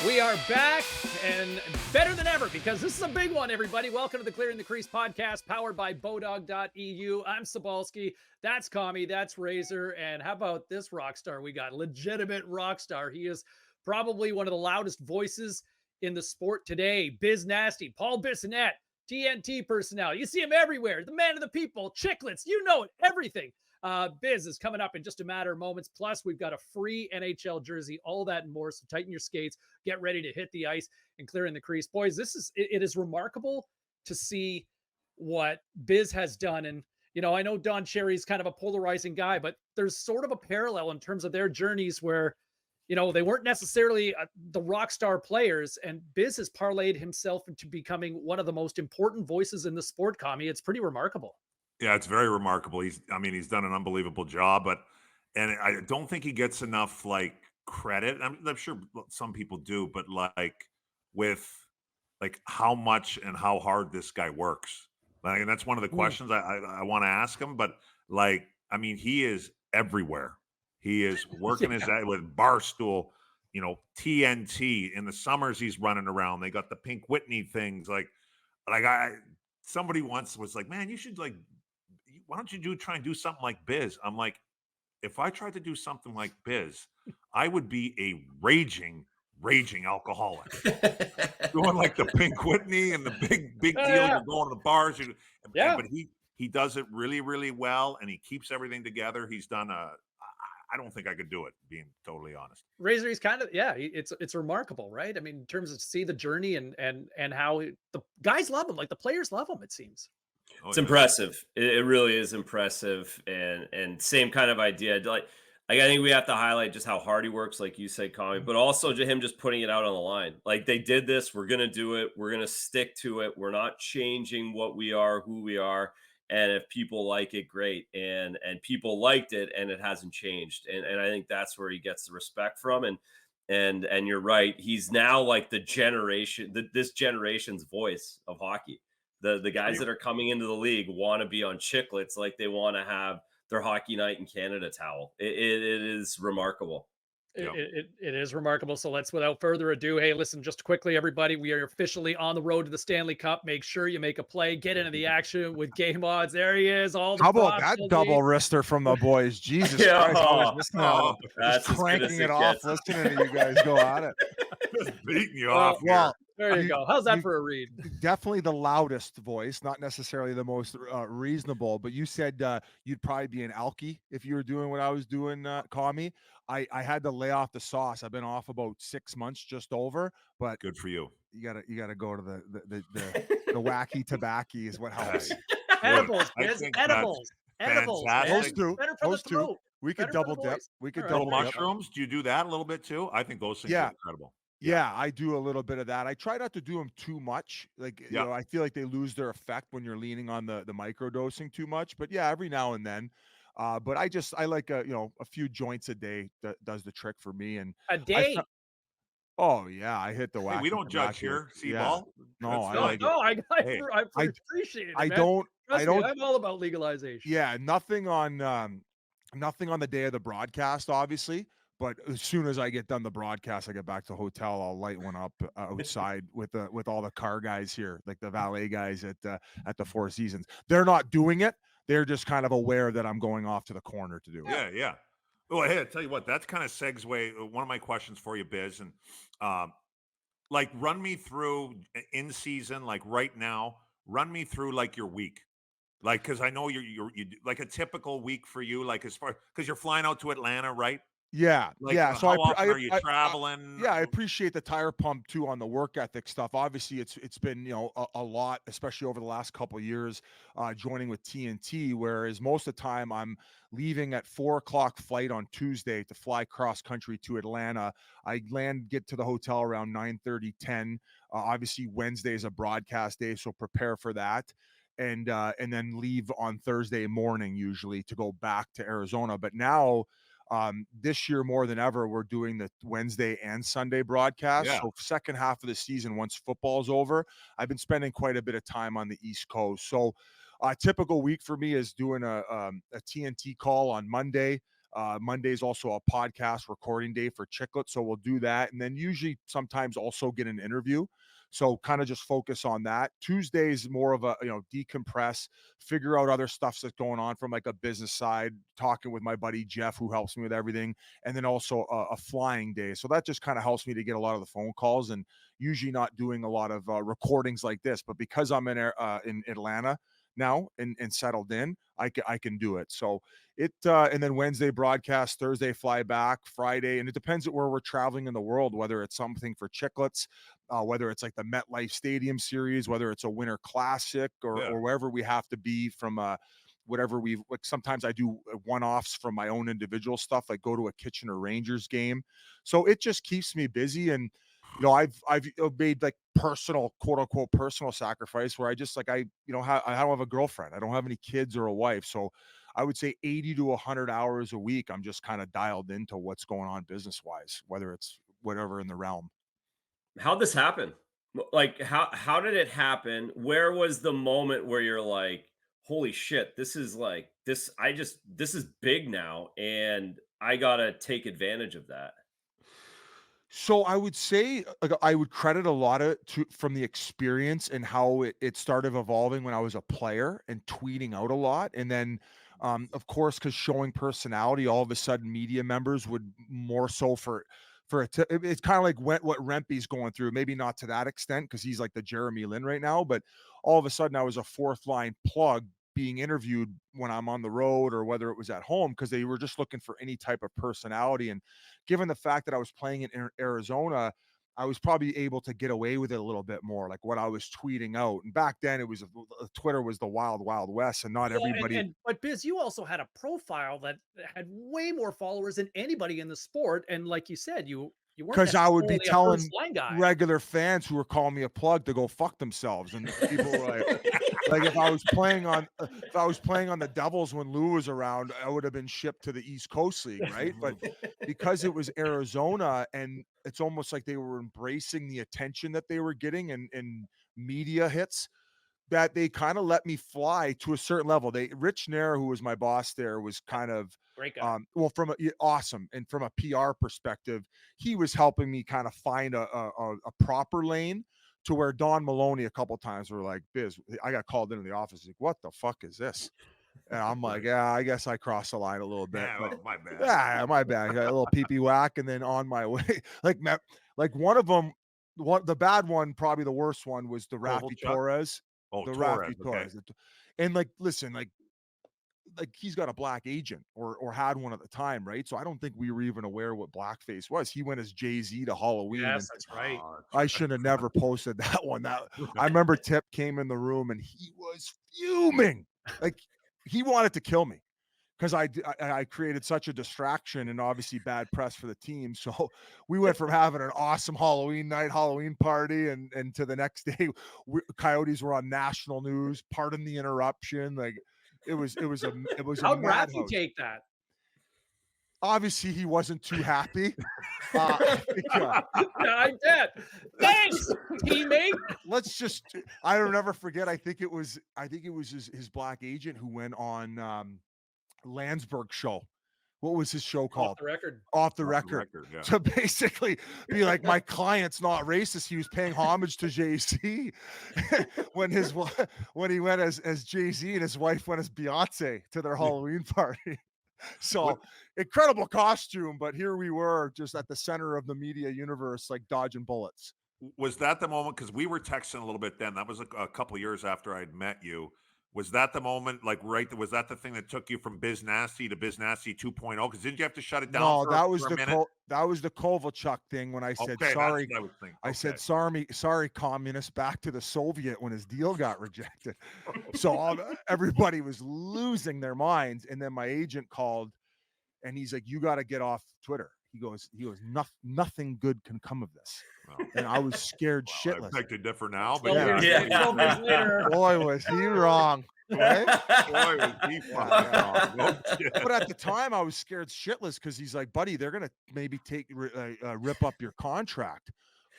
We are back and better than ever because this is a big one, everybody. Welcome to the Clearing the Crease podcast powered by BODOG.EU. I'm Cybulski. That's Commie. That's Razor. And how about this rock star we got? Legitimate rock star. He is probably one of the loudest voices in the sport today. Biznasty, Paul Bissonnette, TNT personality. You see him everywhere. The man of the people, Chicklets, you know it, everything. Biz is coming up in just a matter of moments. Plus, we've got a free NHL jersey, all that and more. So tighten your skates, get ready to hit the ice and clear in the crease. Boys, it is remarkable to see what Biz has done. And, you know, I know Don Cherry's kind of a polarizing guy, but there's sort of a parallel in terms of their journeys where, you know, they weren't necessarily the rock star players, and Biz has parlayed himself into becoming one of the most important voices in the sport, Commie. It's pretty remarkable. Yeah, it's very remarkable. He's done an unbelievable job, and I don't think he gets enough credit. I'm sure some people do, but with how much and how hard this guy works. And that's one of the questions I want to ask him. But he is everywhere. He is working his with Barstool, TNT. In the summers, he's running around. They got the Pink Whitney things. Somebody once was like, man, you should why don't you try and do something like Biz? I'm like, if I tried to do something like Biz, I would be a raging alcoholic. Doing the Pink Whitney and the big deal. You're going to the bars. But he does it really, really well, and he keeps everything together. He's done I don't think I could do it, being totally honest. Razor, he's kind of, it's remarkable, right? I mean, in terms of see the journey and how the guys love him, the players love him, it seems. It's impressive. It really is impressive, and same kind of idea. I think we have to highlight just how hard he works, like you said, Commie, but also him just putting it out on the line. They did this, we're gonna do it, we're gonna stick to it. We're not changing what we are, who we are, and if people like it, great. And people liked it, and it hasn't changed. And I think that's where he gets the respect from. And you're right, he's now the generation, this generation's voice of hockey. The guys that are coming into the league want to be on Chicklets, they want to have their Hockey Night in Canada towel. It is remarkable. It is remarkable. So let's, without further ado, hey, listen, just quickly, everybody, we are officially on the road to the Stanley Cup. Make sure you make a play, get into the action with Game Odds. There he is. How about that double wrister from the boys? Jesus Christ. I was that's cranking it off, listening to you guys go at it. Just beating you off. Well, there you go. How's that for a read? Definitely the loudest voice, not necessarily the most reasonable, but you said you'd probably be an alky if you were doing what I was doing, Commie. I had to lay off the sauce. I've been off about 6 months, just over, but good for you. You gotta go to the wacky tobacco is what helps. Edibles, edibles. Better for the throat. We could double dip. We could double mushrooms. Do you do that a little bit too? I think those things are incredible. Yeah, I do a little bit of that. I try not to do them too much. I feel like they lose their effect when you're leaning on the micro dosing too much. But yeah, every now and then. But I like a few joints a day that does the trick for me. And a day. I hit the whack. We don't judge here. See ball. No, I appreciate it. I don't. I'm all about legalization. Yeah, nothing on the day of the broadcast, obviously. But as soon as I get done the broadcast, I get back to the hotel, I'll light one up outside with all the car guys here, like the valet guys at the Four Seasons. They're not doing it. They're just kind of aware that I'm going off to the corner to do it. Yeah. Well, hey, I tell you what, that's kind of segue one of my questions for you, Biz, and run me through in season, right now. Run me through your week. Because I know you a typical week for you, as far because you're flying out to Atlanta, right? Yeah. So how often are you traveling? I appreciate the tire pump too on the work ethic stuff. Obviously, it's been a lot, especially over the last couple of years, joining with TNT. Whereas most of the time, I'm leaving at 4:00 flight on Tuesday to fly cross country to Atlanta. I get to the hotel around 9:30, 10. Obviously, Wednesday is a broadcast day, so prepare for that. And then leave on Thursday morning usually to go back to Arizona. But now. This year more than ever, we're doing the Wednesday and Sunday broadcast. Yeah. So second half of the season, once football's over, I've been spending quite a bit of time on the East Coast. So a typical week for me is doing a TNT call on Monday. Monday's also a podcast recording day for Chiclet, so we'll do that, and then usually sometimes also get an interview. So kind of just focus on that. Tuesday is more of a, decompress, figure out other stuff that's going on from like a business side, talking with my buddy Jeff, who helps me with everything. And then also a flying day. So that just kind of helps me to get a lot of the phone calls, and usually not doing a lot of recordings like this, but because I'm in Atlanta now and settled in, I can do it. So and then Wednesday broadcast, Thursday fly back, Friday, and it depends on where we're traveling in the world, whether it's something for Chiclets, whether it's like the MetLife Stadium series, whether it's a Winter Classic, or wherever we have to be from whatever like sometimes I do one-offs from my own individual stuff, like go to a Kitchener Rangers game. So it just keeps me busy. And I've made like personal, quote unquote, personal sacrifice where I just like, I don't have a girlfriend. I don't have any kids or a wife. So I would say 80 to 100 hours a week, I'm just kind of dialed into what's going on business wise, whether it's whatever in the realm. How'd this happen? Like, how did it happen? Where was the moment where you're like, holy shit, this is like this, this is big now, and I gotta take advantage of that. So I would say, like, I would credit a lot of from the experience and how it started evolving when I was a player and tweeting out a lot. And then, of course, because showing personality, all of a sudden media members would more so it's kind of like what Rempe's going through, maybe not to that extent because he's like the Jeremy Lin right now, but all of a sudden I was a fourth line plug being interviewed when I'm on the road or whether it was at home, because they were just looking for any type of personality. And given the fact that I was playing in Arizona, I was probably able to get away with it a little bit more, like what I was tweeting out. And back then it was Twitter was the wild, wild west, and not everybody. But Biz, you also had a profile that had way more followers than anybody in the sport. And like you said, you weren't because I would be necessarily a telling first-line guy. regular fans who were calling me a plug to go fuck themselves, and people were like if I was playing on the Devils when Lou was around, I would have been shipped to the East Coast League, right? But because it was Arizona, and it's almost like they were embracing the attention that they were getting and media hits, that they kind of let me fly to a certain level. Rich Nair, who was my boss there, was kind of Great guy. well, awesome, and from a PR perspective, he was helping me kind of find a proper lane to where Don Maloney a couple times were like, Biz, I got called into the office. He's like, what the fuck is this? And I'm like, yeah, I guess I crossed the line a little bit. Yeah, but, well, my bad. Yeah, my bad. I got a little pee-pee whack, and then on my way, like one of them, the bad one, probably the worst one, was the Rafi Torres. Oh, The Torres, Rafi Torres. And like, listen, like he's got a black agent or had one at the time, right? So I don't think we were even aware what blackface was. He went as Jay-Z to Halloween. Yes, that's right. I should have never posted that one. I remember Tip came in the room and he was fuming. Like he wanted to kill me because I created such a distraction and obviously bad press for the team. So we went from having an awesome Halloween party and to the next day, Coyotes were on national news. Pardon the interruption. Like it was How'd Rafi take that? Obviously, he wasn't too happy. I did. Thanks, teammate. I'll never forget. I think it was his black agent who went on Landsberg show. What was his show called? Off the record. Yeah. To basically be like, my client's not racist. He was paying homage to Jay-Z when he went as Jay-Z and his wife went as Beyonce to their Halloween party. So incredible costume, but here we were just at the center of the media universe, like dodging bullets. Was that the moment? Because we were texting a little bit then. That was a couple of years after I'd met you. Was that the moment, like, right? Was that the thing that took you from Biznasty to Biznasty 2.0? Because didn't you have to shut it down? No, for that was the Kovalchuk thing when I said sorry. I said sorry, communist, back to the Soviet when his deal got rejected. So everybody was losing their minds, and then my agent called, and he's like, "You got to get off Twitter." He goes, nothing good can come of this. And I was scared shitless. I beg to differ now, but boy, was he wrong. Right? Boy, was he fucking wrong. No shit. But at the time, I was scared shitless because he's like, buddy, they're gonna maybe rip up your contract.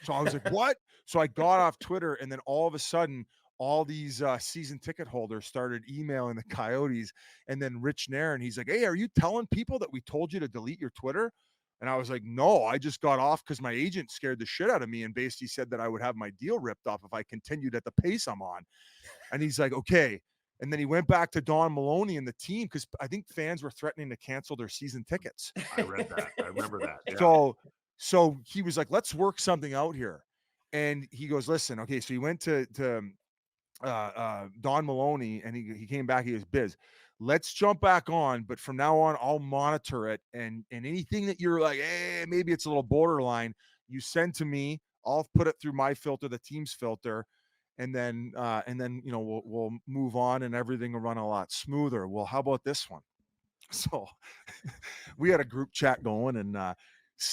So I was like, what? So I got off Twitter, and then all of a sudden, all these season ticket holders started emailing the Coyotes, and then Rich Nairn, he's like, "Hey, are you telling people that we told you to delete your Twitter?" And I was like, "No, I just got off because my agent scared the shit out of me and basically said that I would have my deal ripped off if I continued at the pace I'm on." And he's like, "Okay." And then he went back to Don Maloney and the team because I think fans were threatening to cancel their season tickets. I read that. I remember that. Yeah. So he was like, "Let's work something out here." And he goes, "Listen, okay." So he went to Don Maloney, and he came back. He goes, "Biz, let's jump back on, but from now on, I'll monitor it, and anything that you're like, hey, maybe it's a little borderline, you send to me. I'll put it through my filter, the team's filter, and then you know we'll move on, and everything will run a lot smoother." Well, how about this one? So we had a group chat going, and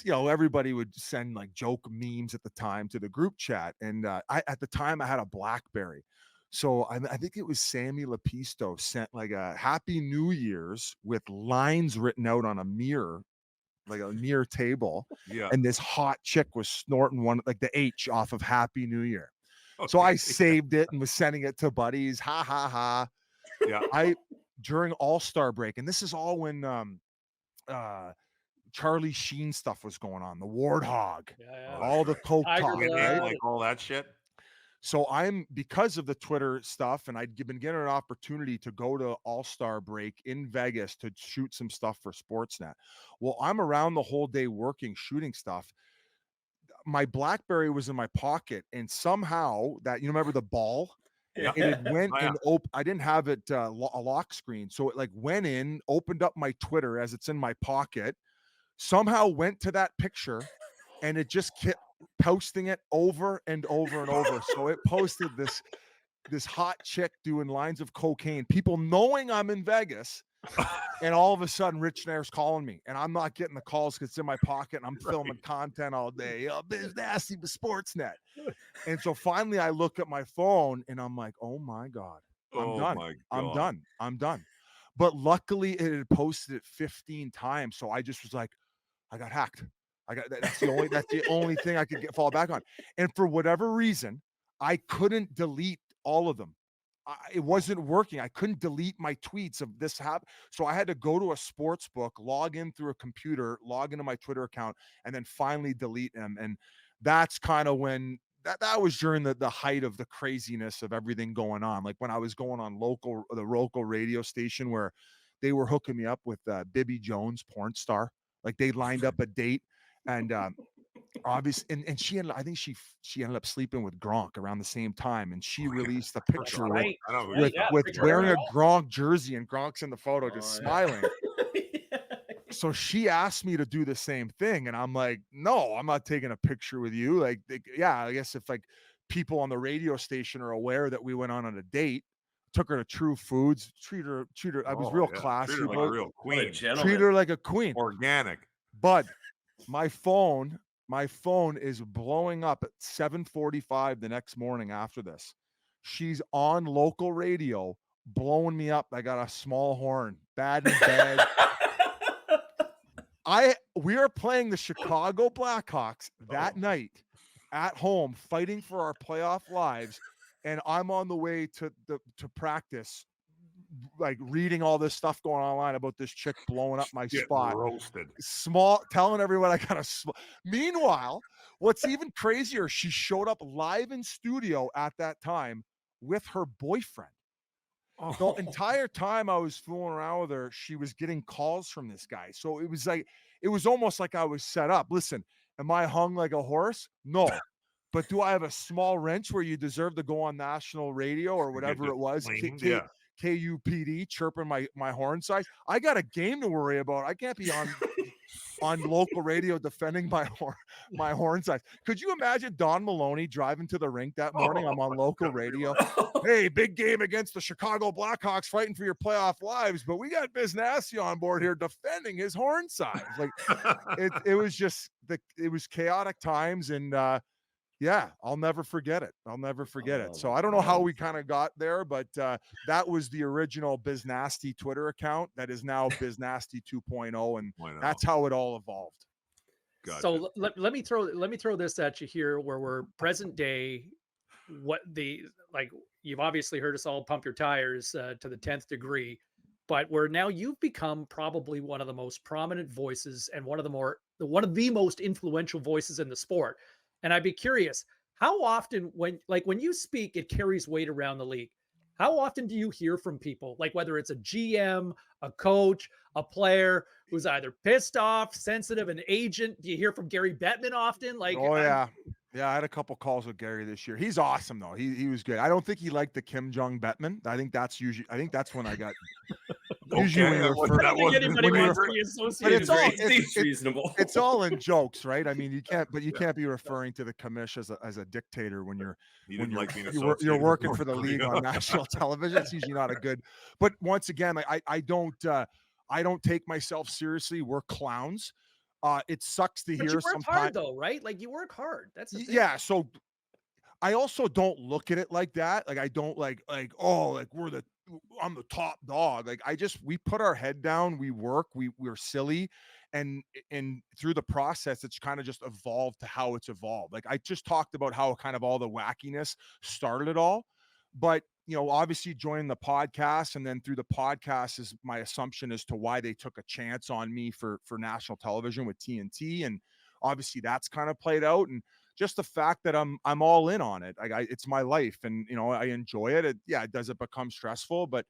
you know, everybody would send like joke memes at the time to the group chat, and at the time I had a BlackBerry. So I think it was Sammy Lapisto sent like a Happy New Year's with lines written out on a mirror, like a mirror table. Yeah. And this hot chick was snorting one, like the H off of Happy New Year. Okay. So I saved it and was sending it to buddies. Ha ha ha. Yeah. During All-Star break, and this is all when Charlie Sheen stuff was going on, the Warthog, all the coke talk, right? Like all that shit. So because of the Twitter stuff, and I'd been getting an opportunity to go to All-Star break in Vegas to shoot some stuff for Sportsnet. Well, I'm around the whole day working, shooting stuff. My BlackBerry was in my pocket, and somehow that, you remember the ball? Yeah. It went and I didn't have it a lock screen. So it like went in, opened up my Twitter as it's in my pocket, somehow went to that picture, and it just kept posting it over and over and over. So it posted this hot chick doing lines of cocaine, people knowing I'm in Vegas. And all of a sudden Rich Nair's calling me, and I'm not getting the calls because it's in my pocket and I'm filming content all day. Biznasty with Sportsnet. And so finally I look at my phone and I'm like, oh my God, I'm done. But luckily it had posted it 15 times. So I just was like, I got hacked. That's the only thing I could fall back on. And for whatever reason, I couldn't delete all of them. It wasn't working. I couldn't delete my tweets of this happen. So I had to go to a sports book, log in through a computer, log into my Twitter account, and then finally delete them. And that's kind of when that was during the height of the craziness of everything going on. Like when I was going on the local radio station where they were hooking me up with Bibby Jones, porn star. Like they lined up a date, and obviously, and she ended, I think she ended up sleeping with Gronk around the same time, and she released a picture with wearing a Gronk jersey, and Gronk's in the photo just smiling. So she asked me to do the same thing, and I'm like, no, I'm not taking a picture with you. Like, I guess if like people on the radio station are aware that we went on a date, took her to True Foods, treat her. I was real classy, treat her like a real queen. Treat her like a queen, organic. But my phone is blowing up at 7:45 the next morning after this. She's on local radio blowing me up. I got a small horn, bad and bad. We are playing the Chicago Blackhawks that night at home, fighting for our playoff lives, and I'm on the way to practice, like reading all this stuff going online about this chick blowing up my spot. Roasted. Telling everyone I got a Meanwhile, what's even crazier, she showed up live in studio at that time with her boyfriend. The entire time I was fooling around with her, she was getting calls from this guy. So it was almost like I was set up. Listen, am I hung like a horse? No. But do I have a small wrench where you deserve to go on national radio or whatever it was? KUPD chirping my horn size. I got a game to worry about. I can't be on local radio defending my horn size. Could you imagine Don Maloney driving to the rink that morning? I'm on local radio. Hey, big game against the Chicago Blackhawks, fighting for your playoff lives, but we got Biznasty on board here defending his horn size. Like it was chaotic times, and yeah, I'll never forget it. So I don't know how we kind of got there, but that was the original Biznasty Twitter account that is now Biznasty 2.0, and that's how it all evolved. Gotcha. So let me throw this at you here, where we're present day. What you've obviously heard us all pump your tires to the 10th degree, but where now you've become probably one of the most prominent voices and one of the most influential voices in the sport. And I'd be curious, how often when you speak, it carries weight around the league. How often do you hear from people, like whether it's a GM, a coach, a player who's either pissed off, sensitive, an agent? Do you hear from Gary Bettman often? Like, Oh yeah. Yeah, I had a couple calls with Gary this year. He's awesome though. He was good. I don't think he liked the Kim Jong Bettman. I think that's when I got usually when you're I don't think anybody wants to be but associated. it's all Seems reasonable. it's all in jokes, right? I mean, you can't be referring to the commish as a dictator when you're You didn't like being you're associated working with for the North league Korea. on national television. It's usually not a good. But once again, like I don't take myself seriously. We're clowns. It sucks to But hear you work sometimes. hard though, right? Like you work hard. That's the thing. Yeah, so I also don't look at it like that. Like I don't like oh like I'm the top dog. Like we put our head down, we work, we're silly, and through the process it's kind of just evolved to how it's evolved. Like I just talked about how kind of all the wackiness started it all. But obviously joining the podcast and then through the podcast is my assumption as to why they took a chance on me for national television with TNT. And obviously that's kind of played out. And just the fact that I'm all in on it. Like it's my life and I enjoy it. Does it become stressful? But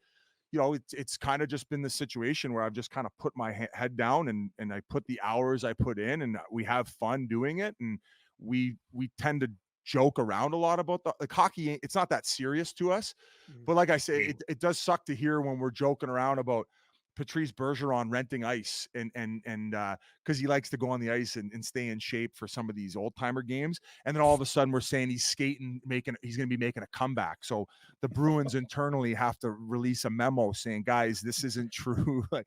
it's kind of just been the situation where I've just kind of put my head down and I put the hours I put in and we have fun doing it. And we tend to joke around a lot about like hockey. It's not that serious to us, but like I say, it does suck to hear when we're joking around about Patrice Bergeron renting ice and because he likes to go on the ice and stay in shape for some of these old timer games. And then all of a sudden we're saying he's skating, he's going to be making a comeback. So the Bruins internally have to release a memo saying, guys, this isn't true. like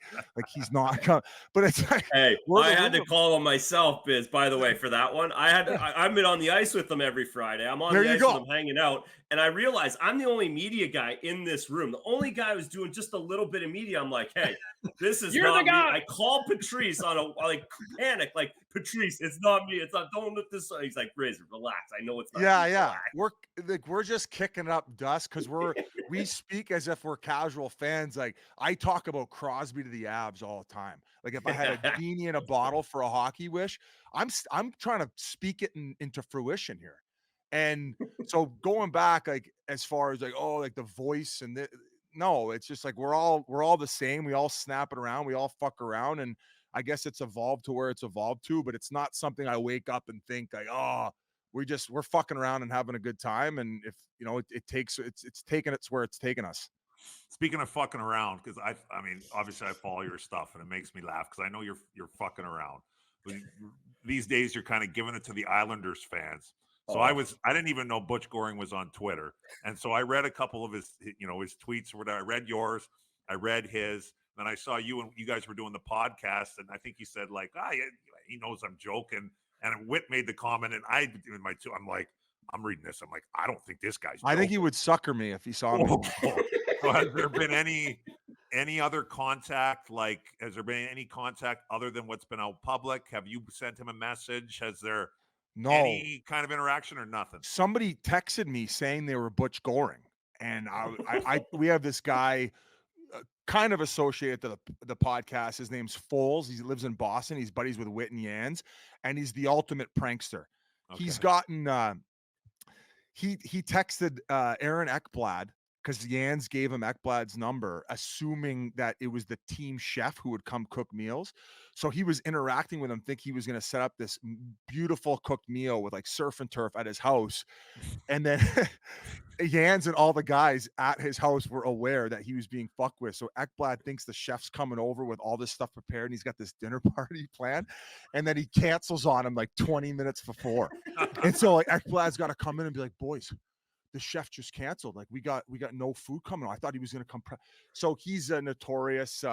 he's not coming. But it's like, hey, I had to call him myself, Biz, by the way, for that one. I've been on the ice with them every Friday. I'm on the ice with them hanging out. And I realized I'm the only media guy in this room. The only guy who's doing just a little bit of media. I'm like, hey, this is not me. I called Patrice on a panic, like, Patrice, it's not me. It's not, don't let this. He's like, Razor, relax. I know it's not me. Yeah. We're just kicking up dust because we speak as if we're casual fans. Like I talk about Crosby to the abs all the time. Like if I had a genie in a bottle for a hockey wish, I'm trying to speak it into fruition here. And so going back, like as far as like, oh, like the voice and no, it's just like we're all the same. We all snap it around. We all fuck around. And I guess it's evolved to where it's evolved to, but it's not something I wake up and think like, oh, we're fucking around and having a good time. And if it's taken it's where it's taken us. Speaking of fucking around, because I mean, obviously I follow your stuff and it makes me laugh because I know you're fucking around. But these days you're kind of giving it to the Islanders fans. So I didn't even know Butch Goring was on Twitter. And so I read a couple of his tweets or whatever. I read yours, I read his, then I saw you and you guys were doing the podcast. And I think you said like, he knows I'm joking. And Whit made the comment and I'm like, I'm reading this. I'm like, I don't think this guy's joking. I think he would sucker me if he saw me. So has there been any other contact? Like, has there been any contact other than what's been out public? Have you sent him a message? Has there any kind of interaction or nothing? Somebody texted me saying they were Butch Goring, and we have this guy kind of associated to the podcast. His name's Foles. He lives in Boston. He's buddies with Whit and Yans, and he's the ultimate prankster. Okay. He's gotten he texted Aaron Ekblad because Yans gave him Ekblad's number, assuming that it was the team chef who would come cook meals. So he was interacting with him, think he was going to set up this beautiful cooked meal with like surf and turf at his house. And then Yans and all the guys at his house were aware that he was being fucked with. So Ekblad thinks the chef's coming over with all this stuff prepared and he's got this dinner party planned. And then he cancels on him like 20 minutes before. And so like Ekblad's got to come in and be like, boys, the chef just canceled. Like we got no food coming. I thought he was going to come. So he's a notorious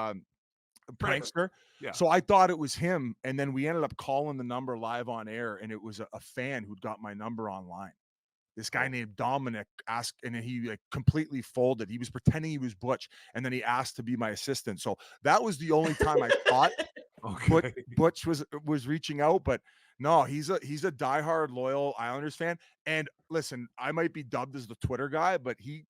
prankster. Yeah. So I thought it was him. And then we ended up calling the number live on air. And it was a fan who'd got my number online. This guy named Dominic asked, and then he like completely folded. He was pretending he was Butch. And then he asked to be my assistant. So that was the only time I thought Butch was reaching out. But No, he's a diehard loyal Islanders fan. And listen, I might be dubbed as the Twitter guy, but he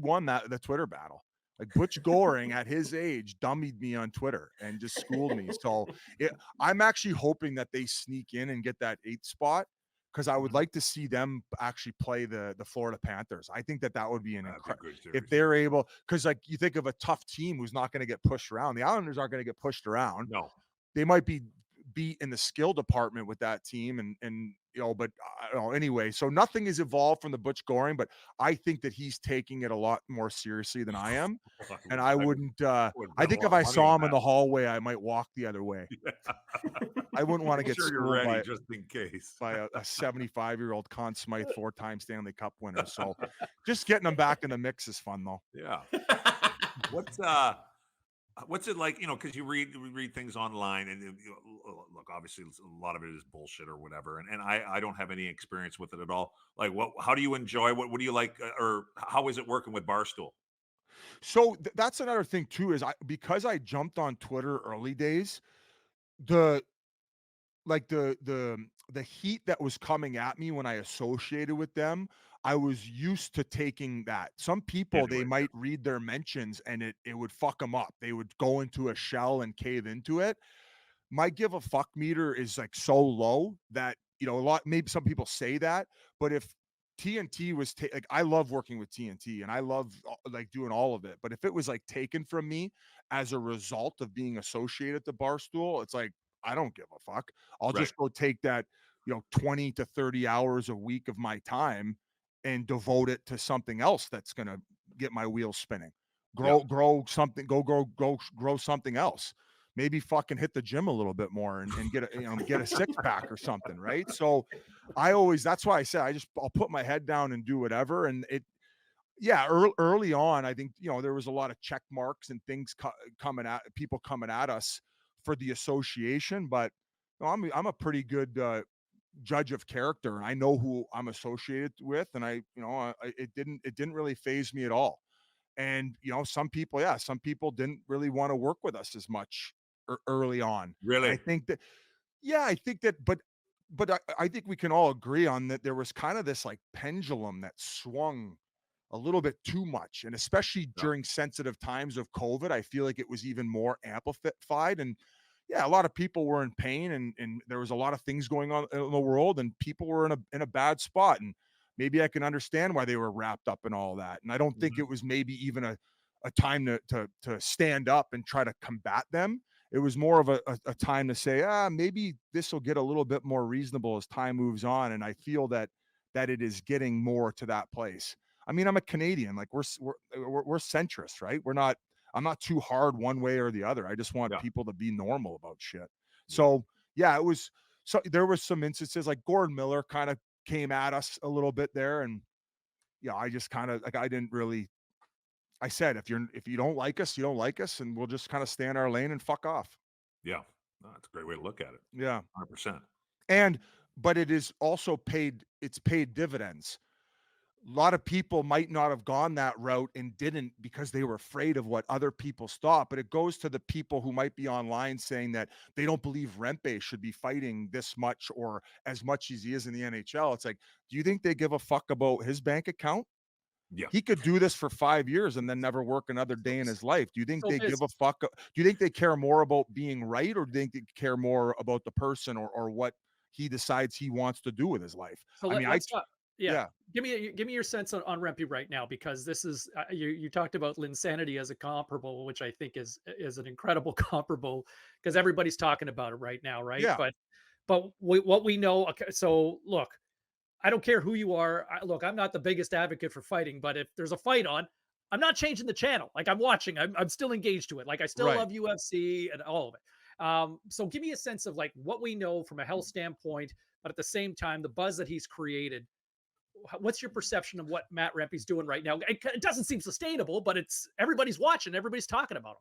won the Twitter battle. Like Butch Goring at his age dummied me on Twitter and just schooled me. So I'm actually hoping that they sneak in and get that 8th spot, because I would like to see them actually play the Florida Panthers. I think that would be an incredible if they're able, because like you think of a tough team who's not going to get pushed around. The Islanders aren't going to get pushed around. No, they might be beat in the skill department with that team, and but I don't know. Anyway, so nothing has evolved from the Butch Goring, but I think that he's taking it a lot more seriously than I am. And I wouldn't. I think if I saw him in the hallway, I might walk the other way. Yeah. I wouldn't want to get sure you're schooled ready just in case by a 75-year-old Conn Smythe 4-time Stanley Cup winner. So just getting them back in the mix is fun, though. Yeah. What's it like? Because you read things online, and look, obviously a lot of it is bullshit or whatever, and I don't have any experience with it at all. Like, how do you enjoy? What do you like, or how is it working with Barstool? So that's another thing too, is because I jumped on Twitter early days, the heat that was coming at me when I associated with them, I was used to taking that. Some people, they might read their mentions and it would fuck them up. They would go into a shell and cave into it. My give a fuck meter is like so low that, maybe some people say that, but if TNT was like, I love working with TNT and I love like doing all of it, but if it was like taken from me as a result of being associated to Barstool, it's like, I don't give a fuck. I'll just go take that, 20 to 30 hours a week of my time and devote it to something else that's going to get my wheels spinning. Grow something, grow something else. Maybe fucking hit the gym a little bit more and get a 6-pack or something. Right. So that's why I said, I'll put my head down and do whatever. And early on, I think, there was a lot of check marks and things coming at us for the association, but I'm a pretty good judge of character, and I know who I'm associated with, and it didn't really faze me at all. And some people didn't really want to work with us as much early on. Really, and I think that, but I think we can all agree on that. There was kind of this like pendulum that swung a little bit too much, and especially during sensitive times of COVID, I feel like it was even more amplified. And a lot of people were in pain, and there was a lot of things going on in the world, and people were in a bad spot. And maybe I can understand why they were wrapped up in all that. And I don't think it was maybe even a time to stand up and try to combat them. It was more of a time to say, maybe this will get a little bit more reasonable as time moves on. And I feel that it is getting more to that place. I mean, I'm a Canadian. Like we're centrist, right? I'm not too hard one way or the other. I just want people to be normal about shit. So it was. So there was some instances like Gordon Miller kind of came at us a little bit there, and I just kind of like I didn't really. I said, if you don't like us, you don't like us, and we'll just kind of stay in our lane and fuck off. Yeah, that's a great way to look at it. Yeah, 100%. But it is also paid. It's paid dividends. A lot of people might not have gone that route and didn't because they were afraid of what other people thought. But it goes to the people who might be online saying that they don't believe Rempe should be fighting this much or as much as he is in the NHL. It's like, do you think they give a fuck about his bank account? Yeah. He could do this for 5 years and then never work another day in his life. Do you think they give a fuck? Do you think they care more about being right, or do you think they care more about the person or what he decides he wants to do with his life? So give me your sense on Rempe right now, because this is you talked about Linsanity as a comparable, which I think is an incredible comparable because everybody's talking about it right now, right? Yeah. But what we know. Okay, so look, I don't care who you are. Look, I'm not the biggest advocate for fighting, but if there's a fight on, I'm not changing the channel. Like I'm watching, I'm still engaged to it. Like I still love UFC and all of it. So give me a sense of like what we know from a health standpoint, but at the same time, the buzz that he's created. What's your perception of what Matt Rempe's doing right now? It doesn't seem sustainable, but everybody's watching, everybody's talking about him.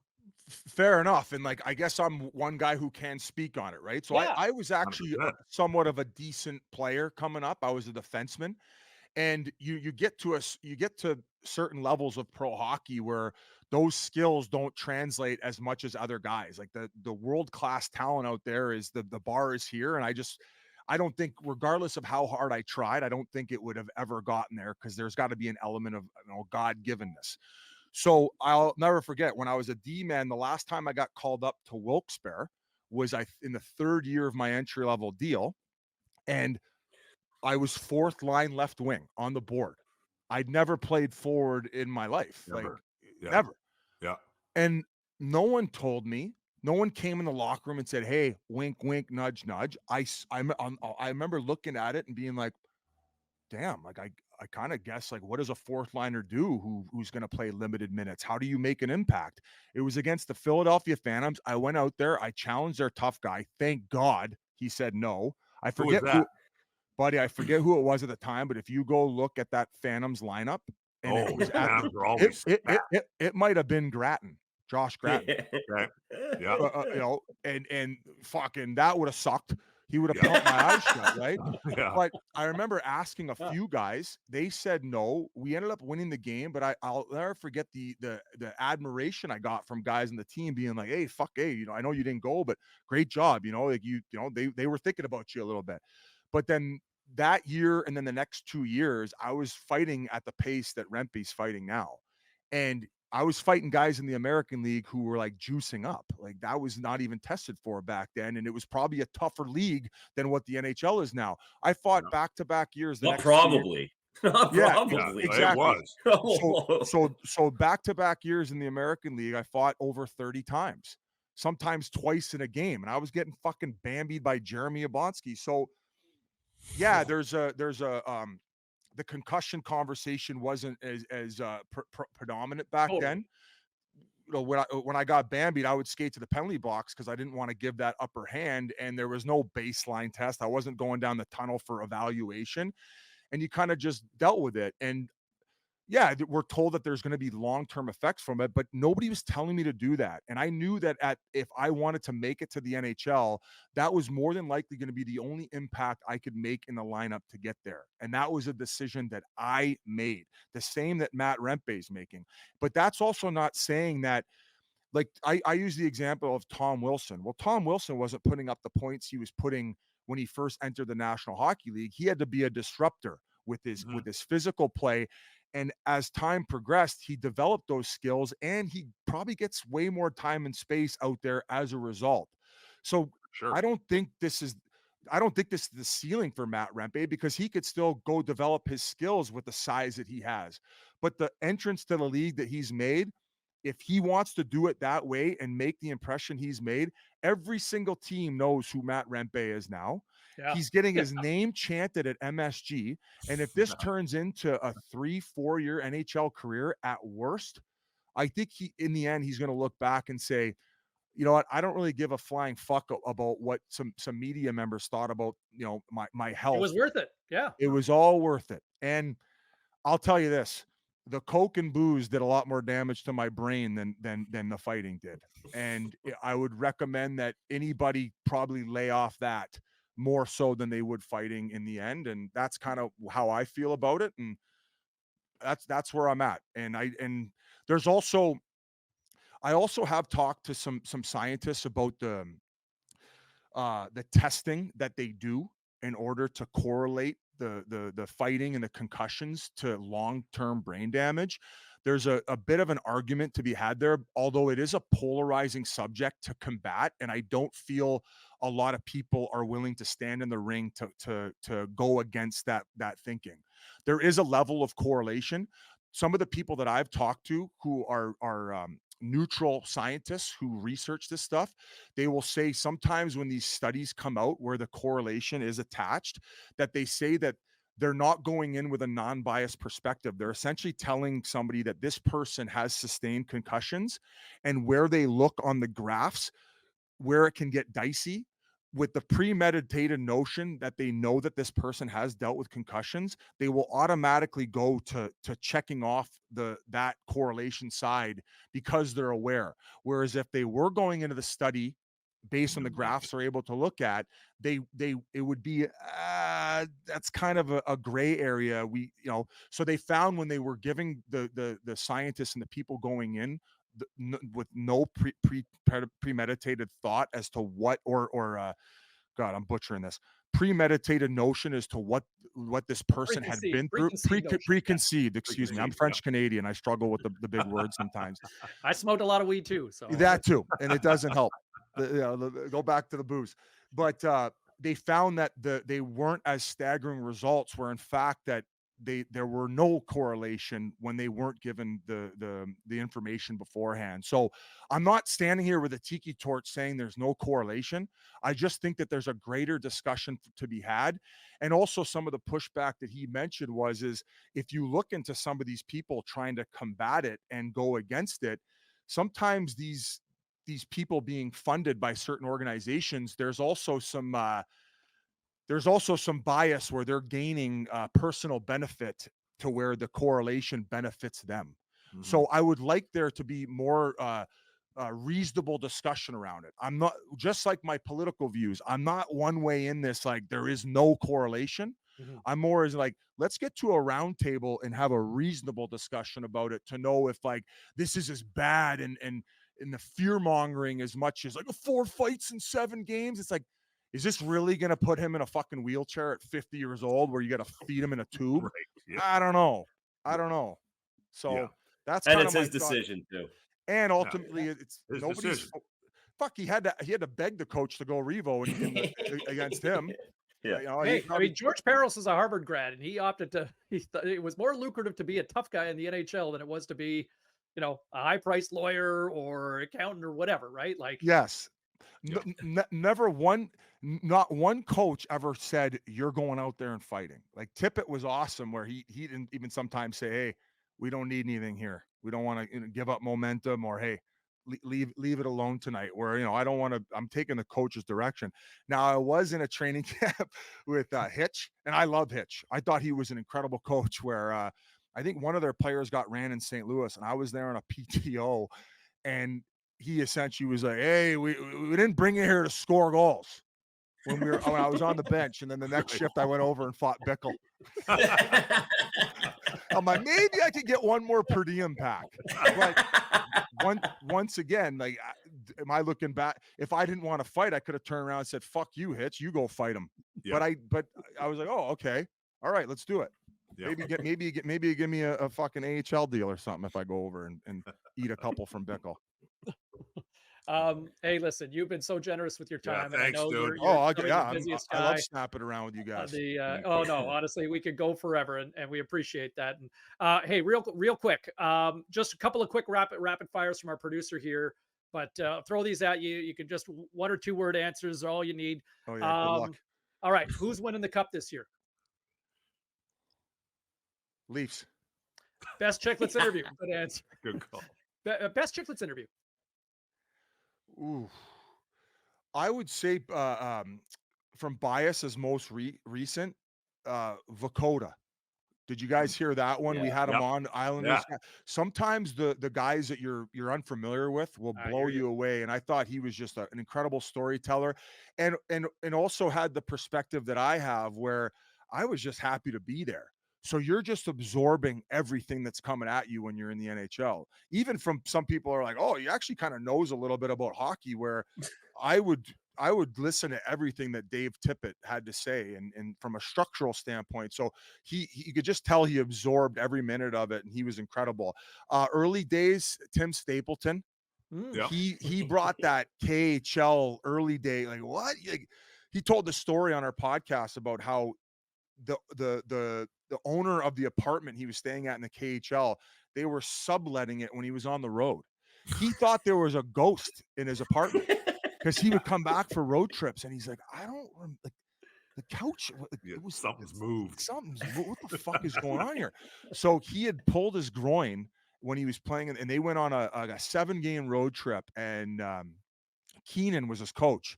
Fair enough. And like, I guess I'm one guy who can speak on it, right? So I was actually somewhat of a decent player coming up. I was a defenseman, and you get to certain levels of pro hockey where those skills don't translate as much as other guys. Like the world-class talent out there is the bar is here. And I don't think, regardless of how hard I tried, I don't think it would have ever gotten there, because there's got to be an element of, God-givenness. So I'll never forget when I was a D-man, the last time I got called up to Wilkes-Barre was in the third year of my entry-level deal. And I was fourth line left wing on the board. I'd never played forward in my life. Never. Never. Yeah. And no one told me. No one came in the locker room and said, "Hey, wink, wink, nudge, nudge." I remember looking at it and being like, "Damn!" Like I kind of guess, like, what does a fourth liner do who's going to play limited minutes? How do you make an impact? It was against the Philadelphia Phantoms. I went out there. I challenged their tough guy. Thank God he said no. I forget Who was that? buddy, I forget who it was at the time, but if you go look at that Phantoms lineup, and it was Phantoms are always it might have been Gratton, Josh Gratton. okay. Yeah. And fucking that would have sucked. He would have pumped my eyes shut, right? Yeah. But I remember asking a few guys. They said no. We ended up winning the game, but I'll never forget the admiration I got from guys in the team being like, "Hey, I know you didn't go, but great job." They were thinking about you a little bit. But then that year and then the next 2 years, I was fighting at the pace that Rempe's fighting now. And I was fighting guys in the American League who were like juicing up. Like that was not even tested for back then. And it was probably a tougher league than what the NHL is now. I fought back-to-back years. Not probably. Not probably. Exactly. It was. So back-to-back years in the American League, I fought over 30 times, sometimes twice in a game. And I was getting fucking bambied by Jeremy Yablonski. So yeah, there's a the concussion conversation wasn't as predominant back then. When I got bambied, I would skate to the penalty box because I didn't want to give that upper hand, and there was no baseline test. I wasn't going down the tunnel for evaluation, and you kind of just dealt with it. And yeah, we're told that there's going to be long-term effects from it, but nobody was telling me to do that. And I knew that if I wanted to make it to the NHL, that was more than likely going to be the only impact I could make in the lineup to get there. And that was a decision that I made, the same that Matt Rempe is making. But that's also not saying that, like, I use the example of Tom Wilson. Well, Tom Wilson wasn't putting up the points he was putting when he first entered the National Hockey League. He had to be a disruptor with his physical play. And as time progressed, he developed those skills, and he probably gets way more time and space out there as a result. So Sure. I don't think this is the ceiling for Matt Rempe, because he could still go develop his skills with the size that he has. But the entrance to the league that he's made, if he wants to do it that way and make the impression he's made, every single team knows who Matt Rempe is now. Yeah. He's getting his name chanted at MSG. And if this turns into a 3-4 year NHL career at worst, I think in the end, he's going to look back and say, you know what, I don't really give a flying fuck about what some media members thought about, my health. It was worth it. Yeah. It was all worth it. And I'll tell you this, the Coke and booze did a lot more damage to my brain than the fighting did. And I would recommend that anybody probably lay off that more so than they would fighting in the end. And that's kind of how I feel about it. And that's where I'm at. And I also have talked to some scientists about the testing that they do in order to correlate the fighting and the concussions to long-term brain damage. There's a bit of an argument to be had there, although it is a polarizing subject to combat. And I don't feel a lot of people are willing to stand in the ring to go against that thinking. There is a level of correlation. Some of the people that I've talked to who are neutral scientists who research this stuff, they will say sometimes when these studies come out where the correlation is attached, that they say that they're not going in with a non-biased perspective. They're essentially telling somebody that this person has sustained concussions, and where they look on the graphs, where it can get dicey with the premeditated notion that they know that this person has dealt with concussions, they will automatically go to checking off that correlation side because they're aware. Whereas if they were going into the study based on the graphs they're able to look at, it would be that's kind of a gray area. So they found when they were giving the scientists and the people going in with no premeditated thought as to what God, I'm butchering this. Premeditated notion as to what this person had been through. Preconceived. Excuse me. I'm French Canadian. I struggle with the big words sometimes. I smoked a lot of weed too, so that too, and it doesn't help. Go back to the booze, but they found that they weren't as staggering results. Where in fact that there were no correlation when they weren't given the information beforehand. So I'm not standing here with a tiki torch saying there's no correlation. I just think that there's a greater discussion to be had. And also some of the pushback that he mentioned is if you look into some of these people trying to combat it and go against it, sometimes these people being funded by certain organizations, there's also some bias where they're gaining personal benefit to where the correlation benefits them. Mm-hmm. So I would like there to be more reasonable discussion around it. I'm not, just like my political views, I'm not one way in this, like there is no correlation. Mm-hmm. I'm more as like, let's get to a round table and have a reasonable discussion about it to know if like this is as bad and the fear mongering as much as like 4 fights in 7 games. It's like, is this really going to put him in a fucking wheelchair at 50 years old where you got to feed him in a tube? Right. Yeah. I don't know. So that's and it's his decision too. And ultimately, it's nobody's decision. Fuck. He had to beg the coach to go Revo against him. Yeah. George Peros is a Harvard grad, and he opted to. It was more lucrative to be a tough guy in the NHL than it was to be, a high-priced lawyer or accountant or whatever. Right? Like yes. Not one coach ever said you're going out there and fighting. Like Tippett was awesome where he didn't even sometimes say, hey, we don't need anything here. We don't want to give up momentum, or hey, leave it alone tonight, where I don't want to. I'm taking the coach's direction. Now I was in a training camp with Hitch, and I love Hitch. I thought he was an incredible coach where I think one of their players got ran in St. Louis, and I was there on a PTO, and he essentially was like, hey, we didn't bring you here to score goals. When I was on the bench, and then the next shift I went over and fought Bickle. I'm like, maybe I could get one more per diem pack. But once again, like, am I looking back? If I didn't want to fight, I could have turned around and said, "Fuck you, Hitch, you go fight him." Yeah. But I was like, oh, okay, all right, let's do it. Yeah. Maybe give me a fucking AHL deal or something if I go over and eat a couple from Bickle. Hey, listen, you've been so generous with your time. Yeah, thanks, and I know dude. you're the busiest guy. I love snapping around with you guys. Oh no, honestly, we could go forever, and we appreciate that. And hey, real quick, just a couple of quick rapid fires from our producer here. But throw these at you. You can just 1 or 2 word answers are all you need. Oh yeah, good luck. All right, who's winning the cup this year? Leafs. Best Chicklets interview. Good answer. Good call. Best Chicklets interview. Ooh, I would say from Bias's most recent, Vakota. Did you guys hear that one? Yeah. We had him on Islanders. Yeah. Sometimes the guys that you're unfamiliar with will blow you away, and I thought he was just an incredible storyteller, and also had the perspective that I have, where I was just happy to be there. So you're just absorbing everything that's coming at you when you're in the NHL. Even from some people are like, oh, he actually kind of knows a little bit about hockey, where I would listen to everything that Dave Tippett had to say, and from a structural standpoint. So he could just tell he absorbed every minute of it, and he was incredible. Early days, Tim Stapleton. Yeah. He brought that KHL early day. Like what? Like, he told the story on our podcast about how the owner of the apartment he was staying at in the KHL, they were subletting it when he was on the road. He thought there was a ghost in his apartment because he would come back for road trips, and he's like, I don't like the couch. Something's moved. What the fuck is going on here? So he had pulled his groin when he was playing, and they went on a 7-game road trip, and Keenan was his coach,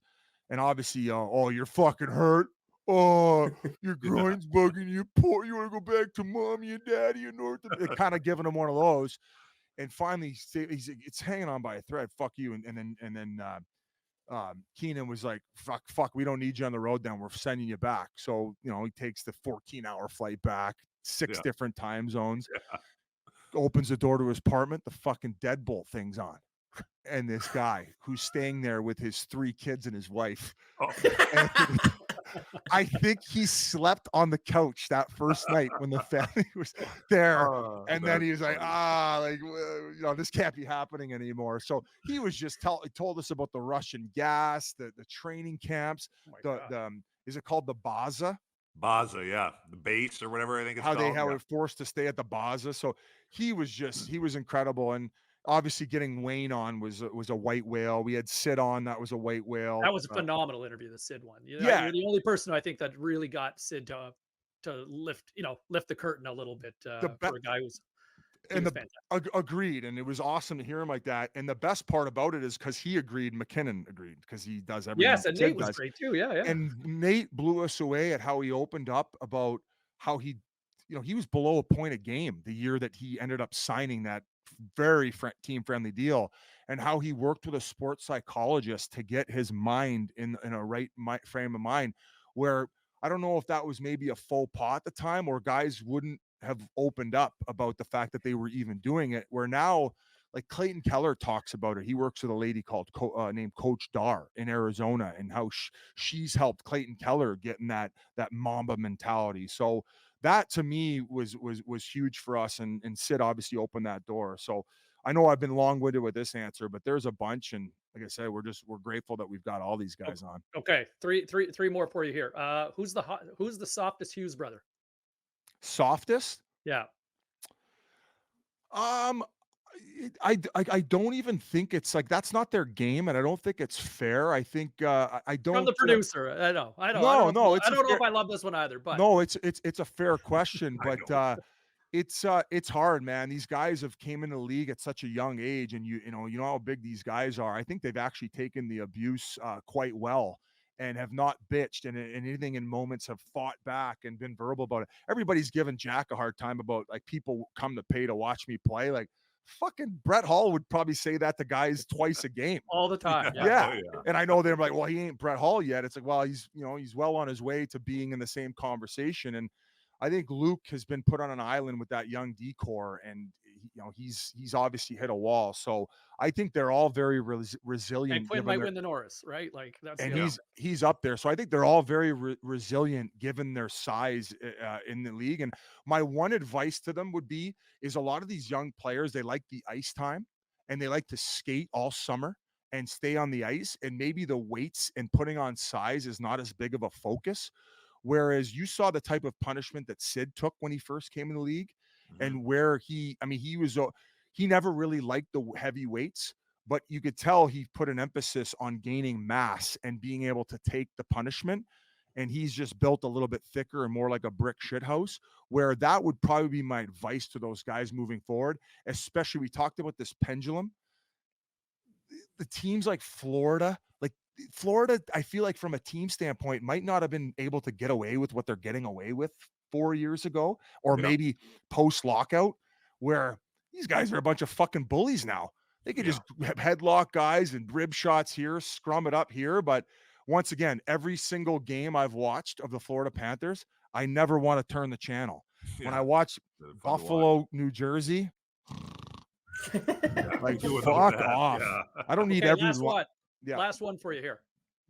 and obviously, oh, you're fucking hurt. Oh, your groin's bugging you. Poor, you want to go back to mommy and daddy in North? Kind of giving him one of those, and finally, it's hanging on by a thread. Fuck you, and then Keenan was like, fuck, we don't need you on the road. Then we're sending you back. So he takes the 14-hour flight back, 6 different time zones. opens the door to his apartment, the fucking deadbolt thing's on. And this guy who's staying there with his 3 kids and his wife. Oh. I think he slept on the couch that first night when the family was there. And then he was like, this can't be happening anymore. So he was just told us about the Russian gas, the training camps, is it called the BIZ? BIZ, yeah, the base or whatever I think it's how called. They were forced to stay at the BIZ. So he was incredible. And obviously getting Wayne on was a white whale. We had Sid on, that was a white whale. That was a phenomenal interview, the Sid one. Yeah, you're the only person I think that really got Sid to lift the curtain a little bit for a guy who's agreed, and it was awesome to hear him like that. And the best part about it is because he agreed, McKinnon agreed, because he does everything. Yes, and Nate was great too. Yeah. And Nate blew us away at how he opened up about how he was below a point a game the year that he ended up signing that very team-friendly deal, and how he worked with a sports psychologist to get his mind in a right frame of mind, where I don't know if that was maybe a faux pas at the time, or guys wouldn't have opened up about the fact that they were even doing it, where now, like Clayton Keller talks about it. He works with a lady called named Coach Dar in Arizona, and how she's helped Clayton Keller get in that Mamba mentality. So that to me was huge for us, and Sid obviously opened that door. So I know I've been long-winded with this answer, but there's a bunch, and like I said, we're grateful that we've got all these guys on. Okay, three more for you here. Who's the softest Hughes brother? Softest? Yeah. I don't even think it's like, that's not their game, and I don't think it's fair. I think I don't. From the producer, I know. No, I don't know if I love this one either, but no, it's a fair question, but it's hard, man. These guys have came into the league at such a young age, and you know how big these guys are. I think they've actually taken the abuse quite well, and have not bitched, and anything in moments have fought back and been verbal about it. Everybody's given Jack a hard time about, like, people come to pay to watch me play. Like, fucking Brett Hall would probably say that to guys twice a game. All the time. Yeah. And I know they're like, well, he ain't Brett Hall yet. It's like, well, he's well on his way to being in the same conversation. And I think Luke has been put on an island with that young decor, and he's obviously hit a wall. So I think they're all very resilient. And Quinn might win the Norris, right? Like that's, and he's up there. So I think they're all very resilient given their size in the league. And my one advice to them is a lot of these young players, they like the ice time, and they like to skate all summer and stay on the ice. And maybe the weights and putting on size is not as big of a focus. Whereas you saw the type of punishment that Sid took when he first came in the league, and where he never really liked the heavy weights, but you could tell he put an emphasis on gaining mass and being able to take the punishment. And he's just built a little bit thicker and more like a brick shithouse, where that would probably be my advice to those guys moving forward. Especially, we talked about this pendulum. The teams like Florida, I feel like from a team standpoint, might not have been able to get away with what they're getting away with 4 years ago, or maybe post lockout, where these guys are a bunch of fucking bullies now. They could just headlock guys and rib shots here, scrum it up here. But once again, every single game I've watched of the Florida Panthers, I never want to turn the channel. When I watch Buffalo, New Jersey, like, fuck off. Yeah. I don't need every one. Yeah. Last one for you here.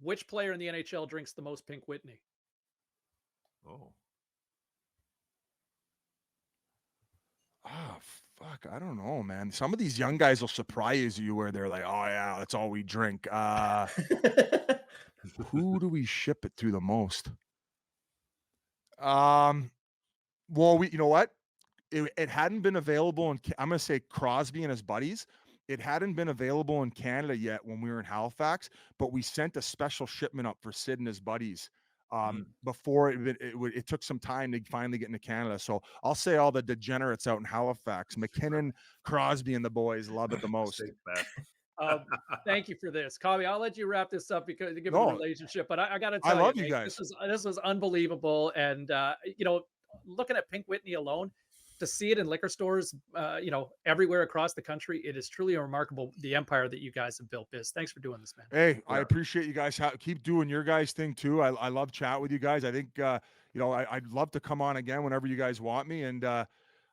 Which player in the NHL drinks the most Pink Whitney? Oh, fuck. I don't know, man. Some of these young guys will surprise you where they're like, oh, yeah, that's all we drink. Who do we ship it to the most? Well, you know what? It hadn't been available. I'm going to say Crosby and his buddies. It hadn't been available in Canada yet when we were in Halifax, but we sent a special shipment up for Sid and his buddies before it took some time to finally get into Canada. So I'll say all the degenerates out in Halifax, McKinnon, Crosby, and the boys love it the most. Thank you for this, Commie. I'll let you wrap this up because you give a relationship, but I got to tell you, I love you guys. This was unbelievable, and looking at Pink Whitney alone, to see it in liquor stores, everywhere across the country, it is truly remarkable, the empire that you guys have built. Biz, thanks for doing this, man. Hey, I appreciate you guys. Keep doing your guys' thing too. I love chat with you guys. I think, I'd love to come on again whenever you guys want me. And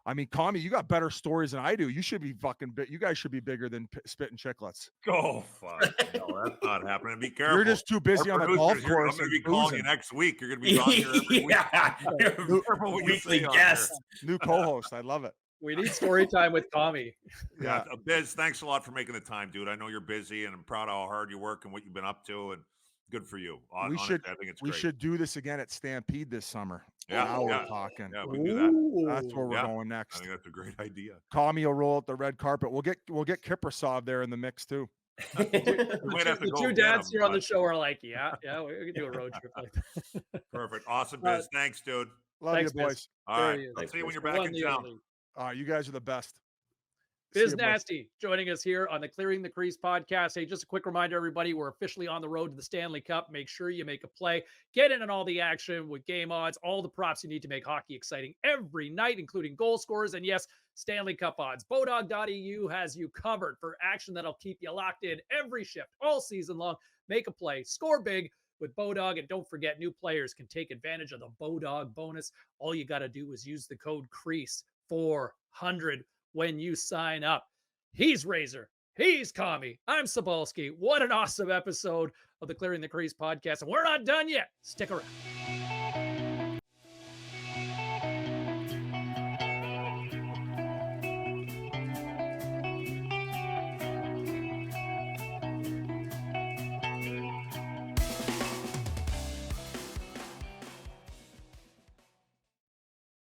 I mean, Commie, you got better stories than I do. You should be fucking big. You guys should be bigger than Spit and Chicklets. Oh, fuck. No, that's not happening. Be careful. You're just too busy on the golf course. I'm going to be calling you next week. You're going to be on here every week. Yeah, weekly guest. New co-host. I love it. We need story time with Commie. Yeah. Biz, thanks a lot for making the time, dude. I know you're busy, and I'm proud of how hard you work and what you've been up to, and good for you. Honestly, I think it's great. We should do this again at Stampede this summer. Yeah, now we're talking. Yeah, we do that. That's where we're going next. I think that's a great idea. Commie will roll out the red carpet. We'll get Kiprasov there in the mix too. The two dads here on the show are like, yeah, we can do a road trip like that. Perfect. Awesome, Biz. Thanks, dude. Love you, boys. All right. I'll see you when you're back in town. You guys are the best. Biznasty joining us here on the Clearing the Crease podcast. Hey, just a quick reminder, everybody, we're officially on the road to the Stanley Cup. Make sure you make a play. Get in on all the action with game odds, all the props you need to make hockey exciting every night, including goal scorers and, yes, Stanley Cup odds. BODOG.EU has you covered for action that'll keep you locked in every shift all season long. Make a play. Score big with BODOG. And don't forget, new players can take advantage of the BODOG bonus. All you got to do is use the code Crease 400 when you sign up. He's Razor. He's Commie. I'm Cybulski. What an awesome episode of the Clearing the Crease podcast. And we're not done yet. Stick around.